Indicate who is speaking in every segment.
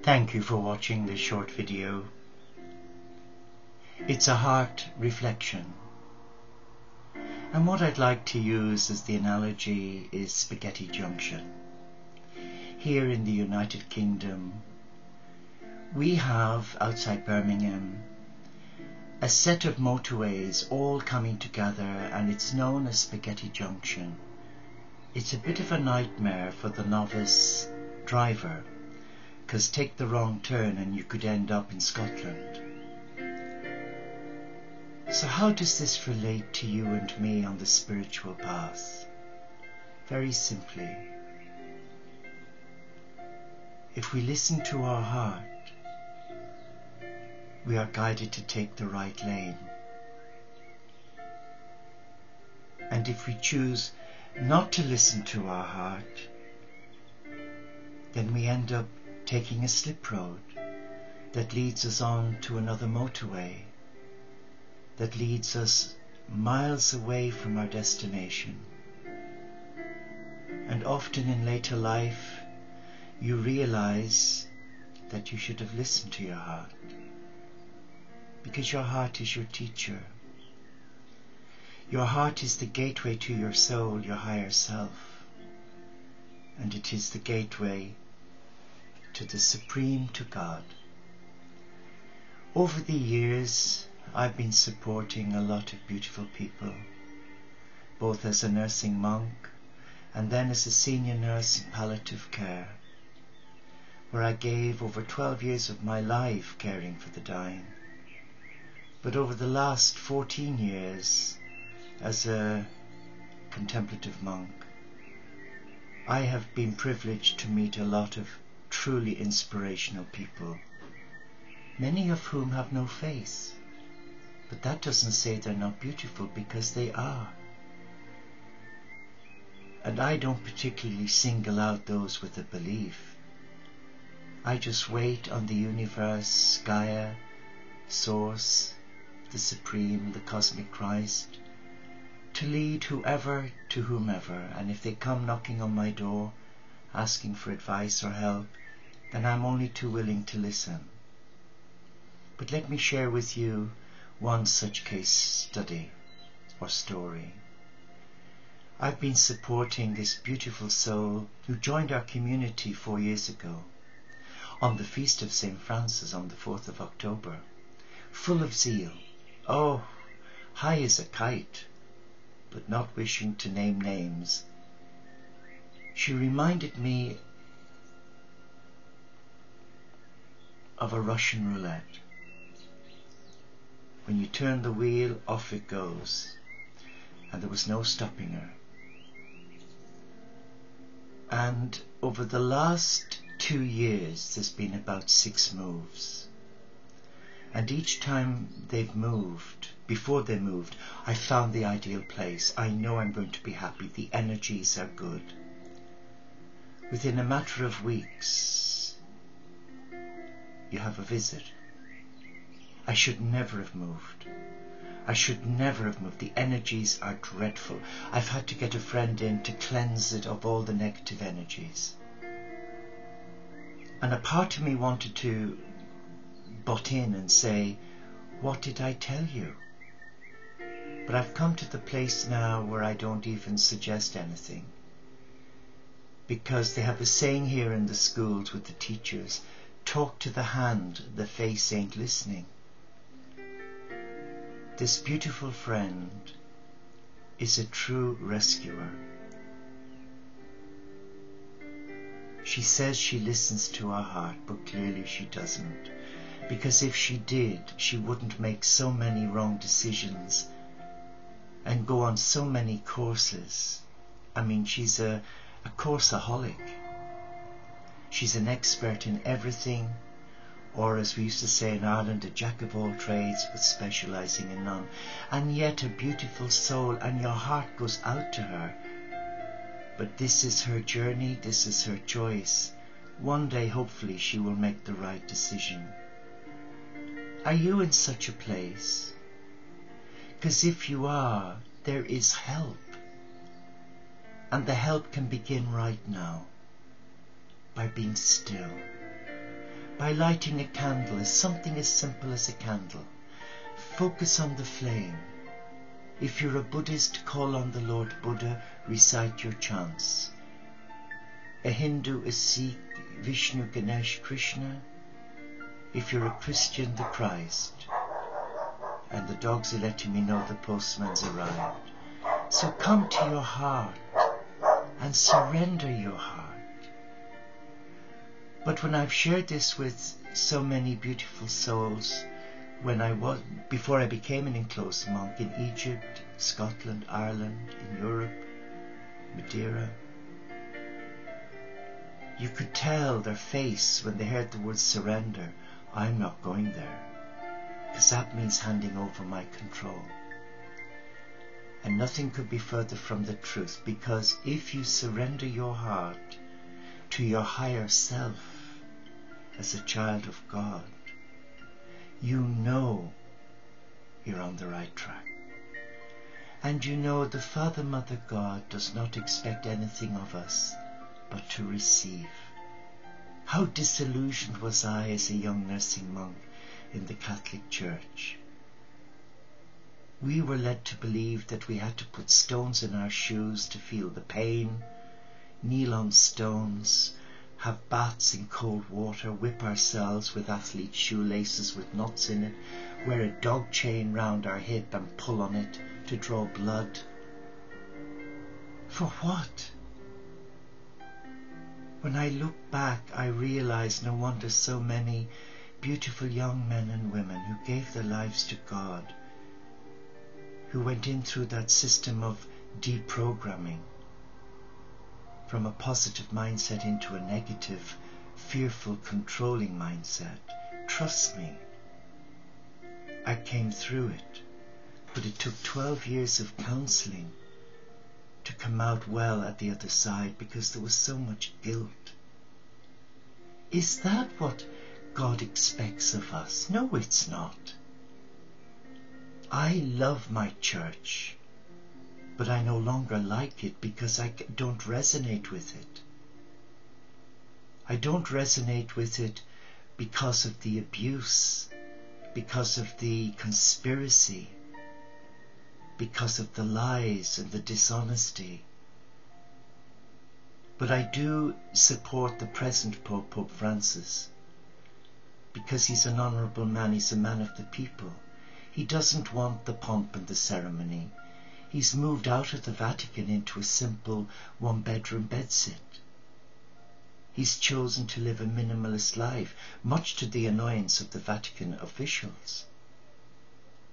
Speaker 1: Thank you for watching this short video. It's a heart reflection. And what I'd like to use as the analogy is Spaghetti Junction. Here in the United Kingdom, we have, outside Birmingham, a set of motorways all coming together, and it's known as Spaghetti Junction. It's a bit of a nightmare for the novice driver, because take the wrong turn and you could end up in Scotland. So how does this relate to you and me on the spiritual path? Very simply, if we listen to our heart, we are guided to take the right lane. And if we choose not to listen to our heart, then we end up taking a slip road that leads us on to another motorway, that leads us miles away from our destination. And often in later life, you realize that you should have listened to your heart, because your heart is your teacher. Your heart is the gateway to your soul, your higher self, and it is the gateway to the Supreme, to God. Over the years, I've been supporting a lot of beautiful people, both as a nursing monk and then as a senior nurse in palliative care, where I gave over 12 years of my life caring for the dying. But over the last 14 years, as a contemplative monk, I have been privileged to meet a lot of truly inspirational people, many of whom have no face. But that doesn't say they're not beautiful, because they are. And I don't particularly single out those with a belief. I just wait on the universe, Gaia, Source, the Supreme, the Cosmic Christ, to lead whoever to whomever. And if they come knocking on my door, asking for advice or help, then I'm only too willing to listen. But let me share with you one such case study or story. I've been supporting this beautiful soul who joined our community 4 years ago on the feast of St. Francis on the 4th of October, full of zeal. Oh, high as a kite, but not wishing to name names. She reminded me of a Russian roulette. When you turn the wheel, off it goes, and there was no stopping her. And over the last 2 years, there's been about 6 moves. And each time they've moved, before they moved, I found the ideal place. I know I'm going to be happy. The energies are good. Within a matter of weeks, you have a visit. I should never have moved. I should never have moved. The energies are dreadful. I've had to get a friend in to cleanse it of all the negative energies. And a part of me wanted to butt in and say, what did I tell you? But I've come to the place now where I don't even suggest anything. Because they have a saying here in the schools with the teachers, talk to the hand, the face ain't listening. This beautiful friend is a true rescuer. She says she listens to her heart, but clearly she doesn't. Because if she did, she wouldn't make so many wrong decisions and go on so many courses. I mean, she's a courseaholic. She's an expert in everything, or as we used to say in Ireland, a jack of all trades but specialising in none. And yet a beautiful soul, and your heart goes out to her. But this is her journey, this is her choice. One day, hopefully, she will make the right decision. Are you in such a place? Because if you are, there is help. And the help can begin right now, by being still, by lighting a candle, something as simple as a candle. Focus on the flame. If you're a Buddhist, call on the Lord Buddha, recite your chants. A Hindu, a Sikh, Vishnu, Ganesh, Krishna. If you're a Christian, the Christ. And the dogs are letting me know the postman's arrived. So come to your heart and surrender your heart. But when I've shared this with so many beautiful souls, before I became an enclosed monk in Egypt, Scotland, Ireland, in Europe, Madeira, you could tell their face when they heard the word surrender, I'm not going there, because that means handing over my control. And nothing could be further from the truth, because if you surrender your heart to your higher self as a child of God, you know you're on the right track. And you know the Father, Mother God does not expect anything of us but to receive. How disillusioned was I as a young nursing monk in the Catholic Church. We were led to believe that we had to put stones in our shoes to feel the pain, kneel on stones, have baths in cold water, whip ourselves with athlete shoelaces with knots in it, wear a dog chain round our hip and pull on it to draw blood. For what? When I look back, I realize no wonder so many beautiful young men and women who gave their lives to God, who went in through that system of deprogramming from a positive mindset into a negative, fearful, controlling mindset. Trust me, I came through it, but it took 12 years of counselling to come out well at the other side, because there was so much guilt. Is that what God expects of us? No, it's not. I love my church, but I no longer like it because I don't resonate with it. I don't resonate with it because of the abuse, because of the conspiracy, because of the lies and the dishonesty. But I do support the present Pope, Pope Francis, because he's an honourable man, he's a man of the people. He doesn't want the pomp and the ceremony. He's moved out of the Vatican into a simple one-bedroom bedsit. He's chosen to live a minimalist life, much to the annoyance of the Vatican officials,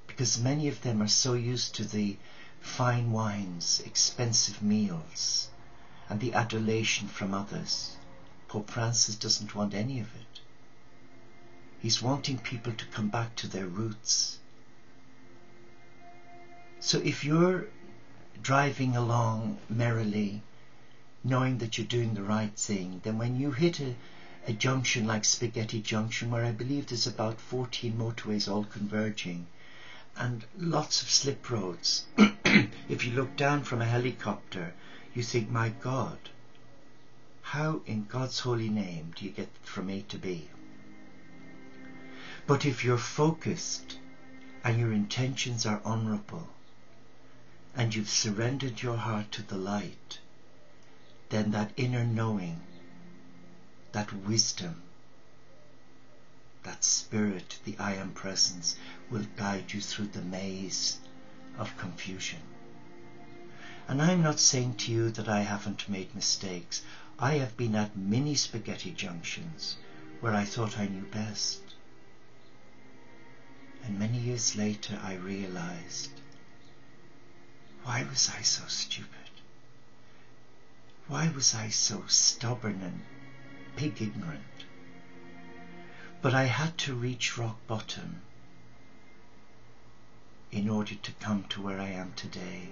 Speaker 1: because many of them are so used to the fine wines, expensive meals, and the adulation from others. Pope Francis doesn't want any of it. He's wanting people to come back to their roots. So if you're driving along merrily, knowing that you're doing the right thing, then when you hit a junction like Spaghetti Junction, where I believe there's about 14 motorways all converging, and lots of slip roads, if you look down from a helicopter, you think, my God, how in God's holy name do you get from A to B? But if you're focused and your intentions are honourable, and you've surrendered your heart to the light, then that inner knowing, that wisdom, that spirit, the I am presence, will guide you through the maze of confusion. And I'm not saying to you that I haven't made mistakes. I have been at many spaghetti junctions where I thought I knew best. And many years later I realized, why was I so stupid? Why was I so stubborn and pig ignorant? But I had to reach rock bottom in order to come to where I am today.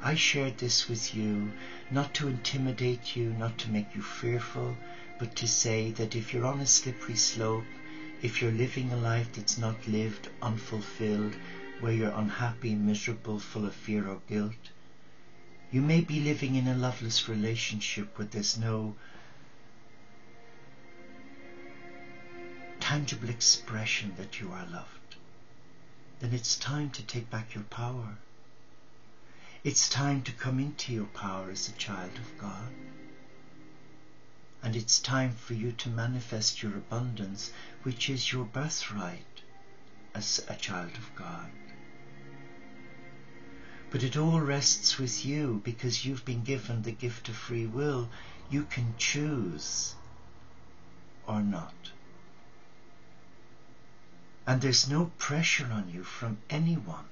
Speaker 1: I shared this with you not to intimidate you, not to make you fearful, but to say that if you're on a slippery slope, if you're living a life that's not lived, unfulfilled, where you're unhappy, miserable, full of fear or guilt, you may be living in a loveless relationship where there's no tangible expression that you are loved, then it's time to take back your power. It's time to come into your power as a child of God. And it's time for you to manifest your abundance, which is your birthright as a child of God. But it all rests with you, because you've been given the gift of free will. You can choose or not. And there's no pressure on you from anyone,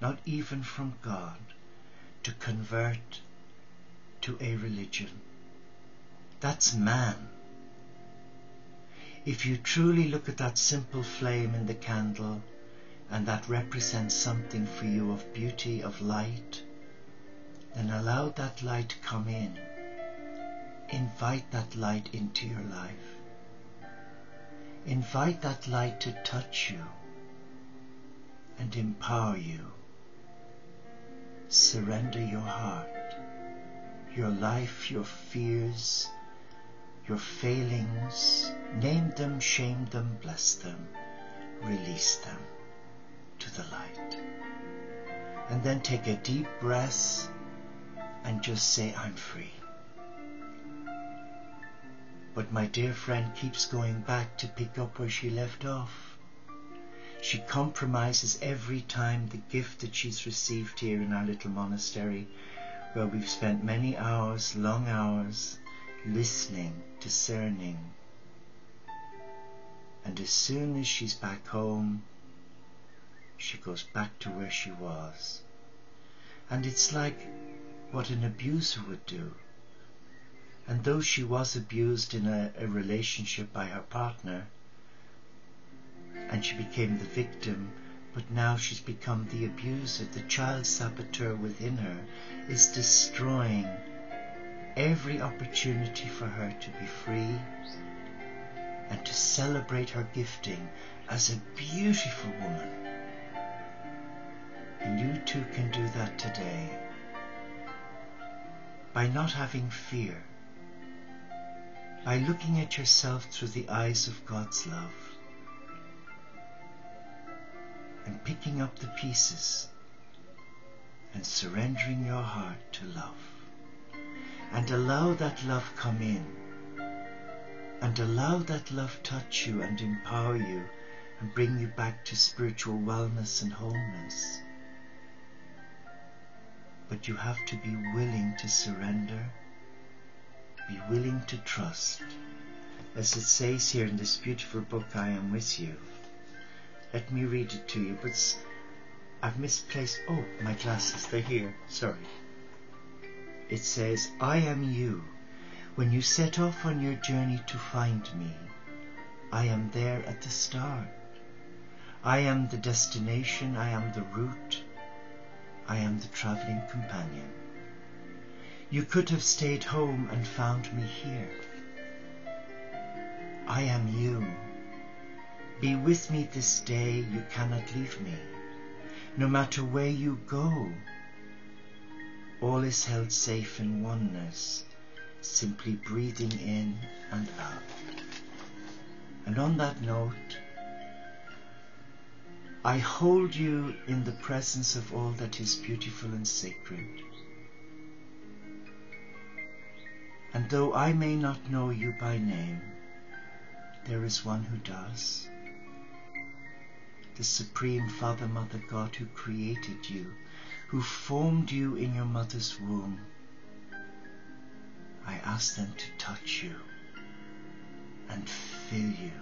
Speaker 1: not even from God, to convert to a religion. That's man. If you truly look at that simple flame in the candle, and that represents something for you of beauty, of light, then allow that light to come in. Invite that light into your life. Invite that light to touch you and empower you. Surrender your heart, your life, your fears, your failings. Name them, shame them, bless them, release them to the light. And then take a deep breath and just say, I'm free. But my dear friend keeps going back to pick up where she left off. She compromises every time the gift that she's received here in our little monastery, where we've spent many hours, long hours, listening, discerning. And as soon as she's back home, she goes back to where she was. And it's like what an abuser would do. And though she was abused in a relationship by her partner, and she became the victim, but now she's become the abuser. The child saboteur within her is destroying every opportunity for her to be free and to celebrate her gifting as a beautiful woman. And you too can do that today by not having fear, by looking at yourself through the eyes of God's love and picking up the pieces and surrendering your heart to love. And allow that love come in, and allow that love touch you and empower you and bring you back to spiritual wellness and wholeness. But you have to be willing to surrender, be willing to trust. As it says here in this beautiful book, I Am With You. Let me read it to you, but I've misplaced, oh, my glasses, they're here, sorry. It says, I am you. When you set off on your journey to find me, I am there at the start. I am the destination, I am the route, I am the traveling companion. You could have stayed home and found me here. I am you. Be with me this day, you cannot leave me. No matter where you go, all is held safe in oneness, simply breathing in and out. And on that note, I hold you in the presence of all that is beautiful and sacred. And though I may not know you by name, there is one who does. The Supreme Father, Mother God, who created you, who formed you in your mother's womb. I ask them to touch you and fill you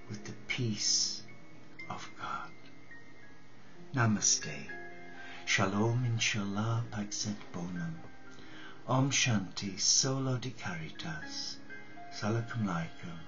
Speaker 1: with the peace of God. Namaste. Shalom inshallah paxet bonum. Om Shanti Solo di Caritas. Salaam alaikum.